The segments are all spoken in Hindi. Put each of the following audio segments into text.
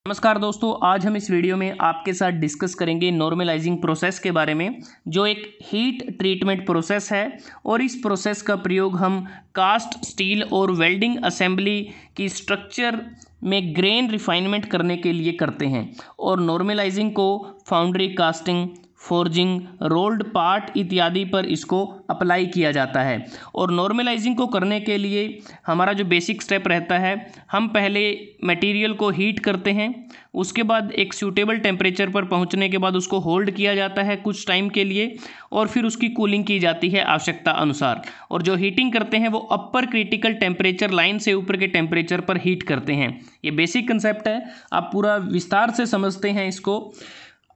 नमस्कार दोस्तों, आज हम इस वीडियो में आपके साथ डिस्कस करेंगे नॉर्मलाइजिंग प्रोसेस के बारे में, जो एक हीट ट्रीटमेंट प्रोसेस है। और इस प्रोसेस का प्रयोग हम कास्ट स्टील और वेल्डिंग असेंबली की स्ट्रक्चर में ग्रेन रिफाइनमेंट करने के लिए करते हैं। और नॉर्मलाइजिंग को foundry casting, forging, rolled part इत्यादि पर इसको अप्लाई किया जाता है। और नॉर्मलाइजिंग को करने के लिए हमारा जो बेसिक स्टेप रहता है, हम पहले मटेरियल को हीट करते हैं, उसके बाद एक सूटेबल टेम्परेचर पर पहुंचने के बाद उसको होल्ड किया जाता है कुछ टाइम के लिए, और फिर उसकी कूलिंग की जाती है आवश्यकता अनुसार। और जो हीटिंग करते हैं वो अपर क्रिटिकल टेम्परेचर लाइन से ऊपर के टेम्परेचर पर हीट करते हैं। ये बेसिक कंसेप्ट है, आप पूरा विस्तार से समझते हैं इसको।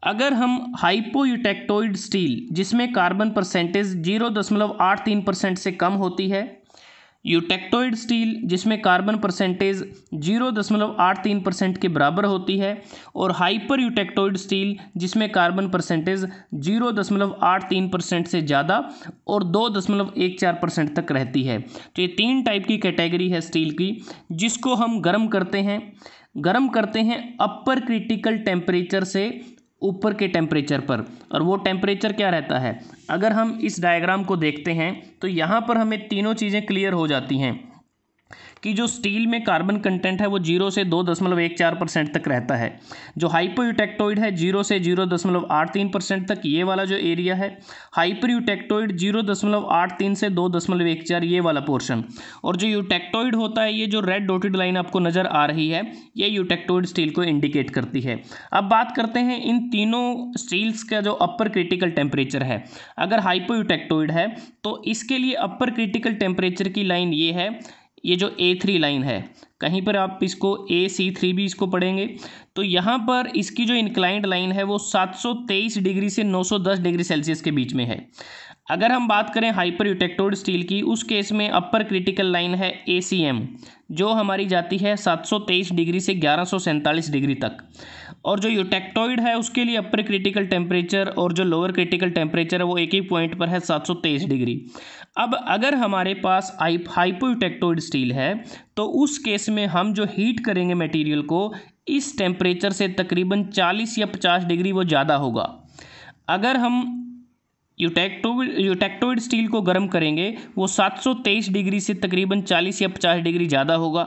अगर हम हाइपोयूटेक्टोइड स्टील जिसमें कार्बन परसेंटेज 0.83% से कम होती है, यूटेक्टोइड स्टील जिसमें कार्बन परसेंटेज 0.83% के बराबर होती है, और हाइपर यूटेक्टोइड स्टील जिसमें कार्बन परसेंटेज 0.83% से ज़्यादा और 2.14% तक रहती है। तो ये तीन टाइप की कैटेगरी है स्टील की, जिसको हम गर्म करते हैं अपर क्रिटिकल टेम्परेचर से ऊपर के टेम्परेचर पर। और वो टेम्परेचर क्या रहता है, अगर हम इस डायग्राम को देखते हैं तो यहाँ पर हमें तीनों चीज़ें क्लियर हो जाती हैं कि जो स्टील में कार्बन कंटेंट है वो 0 से 2.14% तक रहता है। जो हाइपोयूटेक्टोइड है 0 से 0.83% तक, ये वाला जो एरिया है। हाइपर यूटेक्टोइड 0.83 से 2.14, ये वाला पोर्शन। और जो यूटेक्टोइड होता है, ये जो रेड डॉटेड लाइन आपको नज़र आ रही है, ये यूटेक्टोइड स्टील को इंडिकेट करती है। अब बात करते हैं इन तीनों स्टील्स का जो अपर क्रिटिकल टेम्परेचर है। अगर हाइपोयूटेक्टोइड है तो इसके लिए अपर क्रिटिकल टेम्परेचर की लाइन ये है, ये जो A3 लाइन है, कहीं पर आप इसको AC3 भी इसको पढ़ेंगे। तो यहाँ पर इसकी जो इंक्लाइंड लाइन है वो 723 डिग्री से 910 डिग्री सेल्सियस के बीच में है। अगर हम बात करें हाइपर यूटेक्टोइड स्टील की, उस केस में अपर क्रिटिकल लाइन है ACM, जो हमारी जाती है 723 डिग्री से 1147 डिग्री तक। और जो यूटेक्टोइड है उसके लिए अपर क्रिटिकल टेम्परेचर और जो लोअर क्रिटिकल टेम्परेचर है वो एक ही पॉइंट पर है, 723 डिग्री। अब अगर हमारे पास हाइपोयूटेक्टोइड स्टील है तो उस केस में हम जो हीट करेंगे मटेरियल को, इस टेम्परेचर से तकरीबन 40 या 50 डिग्री वो ज़्यादा होगा। अगर हम यूटेक्टोइड स्टील को गर्म करेंगे वो 723 डिग्री से तकरीबन 40 या 50 डिग्री ज़्यादा होगा।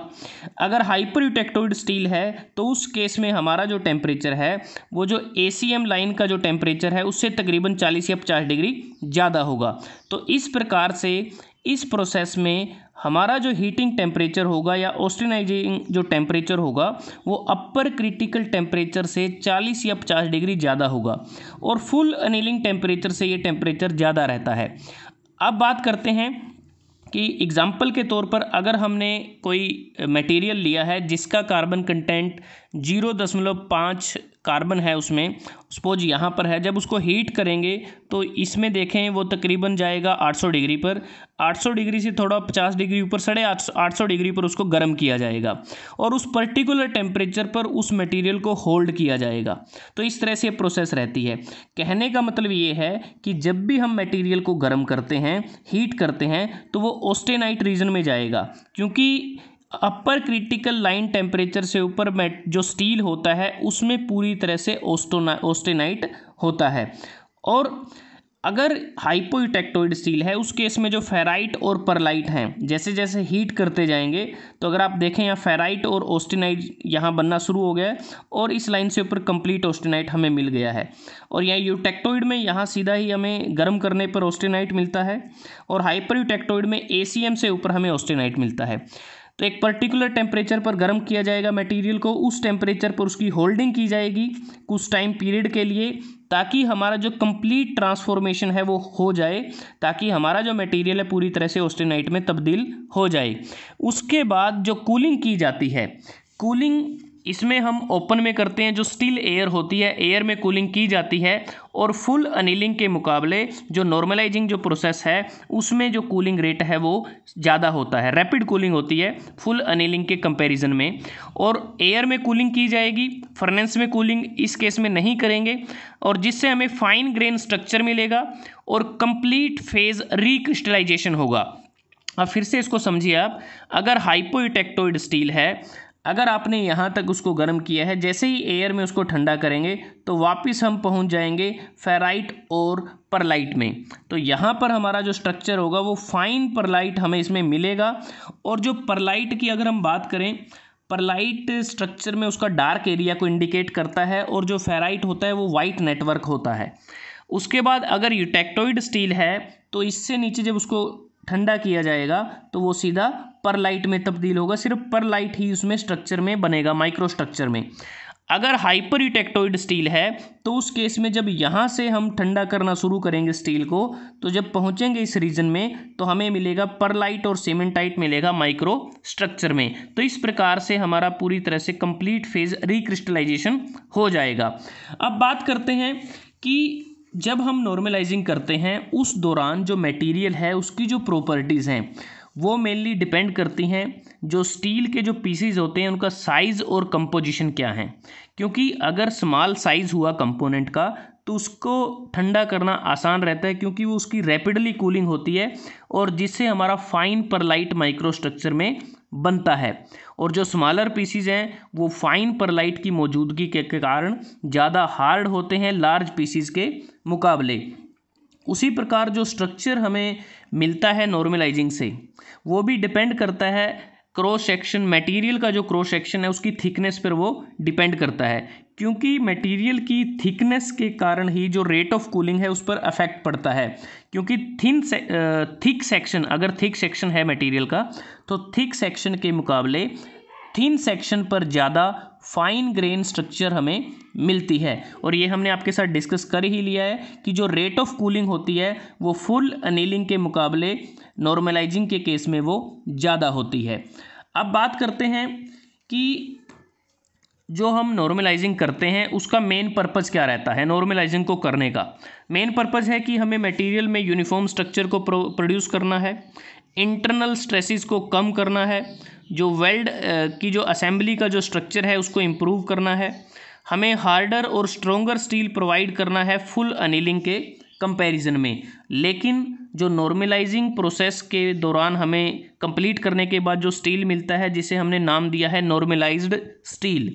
अगर हाइपर यूटेक्टोइड स्टील है तो उस केस में हमारा जो टेम्परेचर है वो जो ACM लाइन का जो टेम्परेचर है उससे तकरीबन 40 या 50 डिग्री ज़्यादा होगा। तो इस प्रकार से इस प्रोसेस में हमारा जो हीटिंग टेम्परेचर होगा या ऑस्टेनाइजिंग जो टेम्परेचर होगा वो अपर क्रिटिकल टेम्परेचर से 40 या 50 डिग्री ज़्यादा होगा, और फुल अनिलिंग टेम्परेचर से ये टेम्परेचर ज़्यादा रहता है। अब बात करते हैं कि एग्जाम्पल के तौर पर अगर हमने कोई मटेरियल लिया है जिसका कार्बन कंटेंट 0.5 कार्बन है उसमें, सपोज यहाँ पर है, जब उसको हीट करेंगे तो इसमें देखें वो तकरीबन जाएगा 800 डिग्री पर। 800 डिग्री से थोड़ा 50 डिग्री ऊपर 850 डिग्री पर उसको गर्म किया जाएगा, और उस पर्टिकुलर टेम्परेचर पर उस मटेरियल को होल्ड किया जाएगा। तो इस तरह से प्रोसेस रहती है। कहने का मतलब ये है कि जब भी हम मटेरियल को गर्म करते हैं, हीट करते हैं, तो वो ऑस्टेनाइट रीजन में जाएगा, क्योंकि अपर क्रिटिकल लाइन टेम्परेचर से ऊपर जो स्टील होता है उसमें पूरी तरह से ऑस्टेनाइट होता है। और अगर हाइपोयूटेक्टोइड स्टील है उस केस में जो फेराइट और परलाइट हैं, जैसे जैसे हीट करते जाएंगे तो अगर आप देखें यहाँ फेराइट और ऑस्टेनाइट यहाँ बनना शुरू हो गया है, और इस लाइन से ऊपर कंप्लीट ऑस्टेनाइट हमें मिल गया है। और यहाँ यूटेक्टोइड में यहाँ सीधा ही हमें गर्म करने पर ऑस्टेनाइट मिलता है, और हाइपर यूटेक्टोइड में ACM से ऊपर हमें ऑस्टेनाइट मिलता है। तो एक पर्टिकुलर टेम्परेचर पर गर्म किया जाएगा मटेरियल को, उस टेम्परेचर पर उसकी होल्डिंग की जाएगी कुछ टाइम पीरियड के लिए, ताकि हमारा जो कंप्लीट ट्रांसफॉर्मेशन है वो हो जाए, ताकि हमारा जो मटेरियल है पूरी तरह से ऑस्टेनाइट में तब्दील हो जाए। उसके बाद जो कूलिंग की जाती है, कूलिंग इसमें हम ओपन में करते हैं, जो स्टिल एयर होती है, एयर में कूलिंग की जाती है। और फुल अनिलिंग के मुकाबले जो नॉर्मलाइजिंग जो प्रोसेस है उसमें जो कूलिंग रेट है वो ज़्यादा होता है, रैपिड कूलिंग होती है फुल अनिलिंग के कंपैरिजन में। और एयर में कूलिंग की जाएगी, फर्नेस में कूलिंग इस केस में नहीं करेंगे, और जिससे हमें फाइन ग्रेन स्ट्रक्चर मिलेगा और कंप्लीट फेज रिक्रिस्टलाइजेशन होगा। अब फिर से इसको समझिए आप, अगर हाइपोयूटेक्टोइड स्टील है, अगर आपने यहाँ तक उसको गर्म किया है, जैसे ही एयर में उसको ठंडा करेंगे तो वापस हम पहुँच जाएंगे फेराइट और परलाइट में। तो यहाँ पर हमारा जो स्ट्रक्चर होगा वो फाइन परलाइट हमें इसमें मिलेगा। और जो परलाइट की अगर हम बात करें, परलाइट स्ट्रक्चर में उसका डार्क एरिया को इंडिकेट करता है और जो फेराइट होता है वो वाइट नेटवर्क होता है। उसके बाद अगर यूटेक्टोइड स्टील है तो इससे नीचे जब उसको ठंडा किया जाएगा तो वो सीधा परलाइट में तब्दील होगा, सिर्फ परलाइट ही उसमें स्ट्रक्चर में बनेगा, माइक्रो स्ट्रक्चर में। अगर हाइपर यूटेक्टोइड स्टील है तो उस केस में जब यहाँ से हम ठंडा करना शुरू करेंगे स्टील को, तो जब पहुँचेंगे इस रीजन में तो हमें मिलेगा परलाइट और सीमेंटाइट मिलेगा माइक्रो स्ट्रक्चर में। तो इस प्रकार से हमारा पूरी तरह से कंप्लीट फेज रिक्रिस्टलाइजेशन हो जाएगा। अब बात करते हैं कि जब हम नॉर्मलाइजिंग करते हैं उस दौरान जो मटेरियल है उसकी जो प्रॉपर्टीज़ हैं वो मेनली डिपेंड करती हैं जो स्टील के जो पीसीज होते हैं उनका साइज़ और कंपोजिशन क्या है। क्योंकि अगर स्मॉल साइज़ हुआ कंपोनेंट का तो उसको ठंडा करना आसान रहता है, क्योंकि वो उसकी रैपिडली कूलिंग होती है और जिससे हमारा फाइन परलाइट माइक्रो स्ट्रक्चर में बनता है। और जो स्मॉलर पीसीज हैं वो फाइन परलाइट की मौजूदगी के कारण ज़्यादा हार्ड होते हैं लार्ज पीसीज के मुकाबले। उसी प्रकार जो स्ट्रक्चर हमें मिलता है नॉर्मलाइजिंग से वो भी डिपेंड करता है क्रॉस सेक्शन, मटेरियल का जो क्रॉस सेक्शन है उसकी थिकनेस पर वो डिपेंड करता है। क्योंकि मटेरियल की थिकनेस के कारण ही जो रेट ऑफ कूलिंग है उस पर अफेक्ट पड़ता है। क्योंकि थिक सेक्शन, अगर थिक सेक्शन है मटेरियल का तो थिक सेक्शन के मुकाबले थिन सेक्शन पर ज़्यादा फाइन ग्रेन स्ट्रक्चर हमें मिलती है। और ये हमने आपके साथ डिस्कस कर ही लिया है कि जो रेट ऑफ कूलिंग होती है वो फुल अनीलिंग के मुकाबले नॉर्मलाइजिंग के केस में वो ज़्यादा होती है। अब बात करते हैं कि जो हम नॉर्मलाइजिंग करते हैं उसका मेन पर्पज़ क्या रहता है। नॉर्मलाइजिंग को करने का मेन पर्पज़ है कि हमें मटेरियल में यूनिफॉर्म स्ट्रक्चर को प्रोड्यूस करना है, इंटरनल स्ट्रेसेस को कम करना है, जो वेल्ड की जो असेंबली का जो स्ट्रक्चर है उसको इम्प्रूव करना है, हमें हार्डर और स्ट्रोंगर स्टील प्रोवाइड करना है फुल अनीलिंग के कंपैरिजन में। लेकिन जो नॉर्मलाइजिंग प्रोसेस के दौरान हमें कंप्लीट करने के बाद जो स्टील मिलता है जिसे हमने नाम दिया है नॉर्मलाइज्ड स्टील,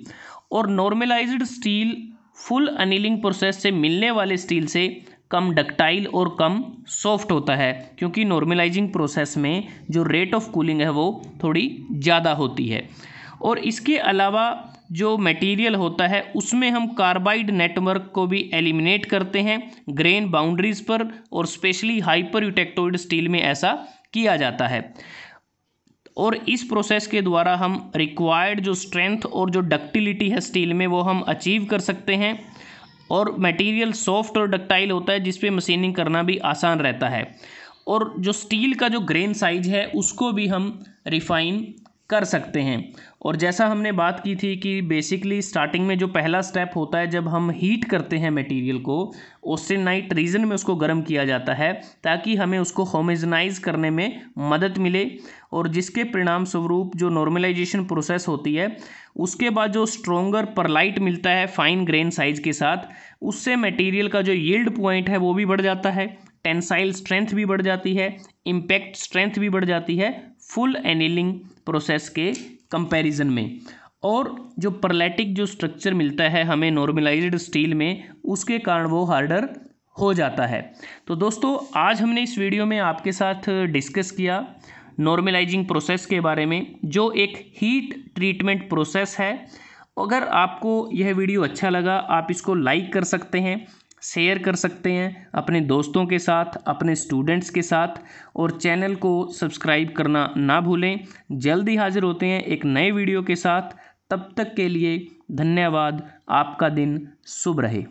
और normalised steel full annealing process से मिलने वाले स्टील से कम डक्टाइल और कम सॉफ्ट होता है। क्योंकि नॉर्मलाइजिंग प्रोसेस में जो रेट ऑफ कूलिंग है वो थोड़ी ज़्यादा होती है। और इसके अलावा जो मटेरियल होता है उसमें हम कार्बाइड नेटवर्क को भी एलिमिनेट करते हैं ग्रेन बाउंड्रीज पर, और स्पेशली हाइपर यूटेक्टोइड स्टील में ऐसा किया जाता है। और इस प्रोसेस के द्वारा हम रिक्वायर्ड जो स्ट्रेंथ और जो डक्टिलिटी है स्टील में वो हम अचीव कर सकते हैं। और मटेरियल सॉफ्ट और डक्टाइल होता है जिस पे मशीनिंग करना भी आसान रहता है। और जो स्टील का जो ग्रेन साइज है उसको भी हम रिफाइन कर सकते हैं। और जैसा हमने बात की थी कि बेसिकली स्टार्टिंग में जो पहला स्टेप होता है जब हम हीट करते हैं मटेरियल को, ऑस्टेनाइट रीजन में उसको गर्म किया जाता है ताकि हमें उसको होमोजेनाइज करने में मदद मिले, और जिसके परिणाम स्वरूप जो नॉर्मलाइजेशन प्रोसेस होती है उसके बाद जो स्ट्रोंगर परलाइट मिलता है फाइन ग्रेन साइज के साथ, उससे मटेरियल का जो यील्ड पॉइंट है वो भी बढ़ जाता है, टेंसाइल स्ट्रेंथ भी बढ़ जाती है, इम्पैक्ट स्ट्रेंथ भी बढ़ जाती है फुल एनीलिंग प्रोसेस के कंपैरिजन में। और जो परलैटिक जो स्ट्रक्चर मिलता है हमें नॉर्मलाइज्ड स्टील में, उसके कारण वो हार्डर हो जाता है। तो दोस्तों आज हमने इस वीडियो में आपके साथ डिस्कस किया नॉर्मलाइजिंग प्रोसेस के बारे में, जो एक हीट ट्रीटमेंट प्रोसेस है। अगर आपको यह वीडियो अच्छा लगा आप इसको लाइक कर सकते हैं, शेयर कर सकते हैं अपने दोस्तों के साथ, अपने स्टूडेंट्स के साथ, और चैनल को सब्सक्राइब करना ना भूलें। जल्दी हाजिर होते हैं एक नए वीडियो के साथ, तब तक के लिए धन्यवाद। आपका दिन शुभ रहे।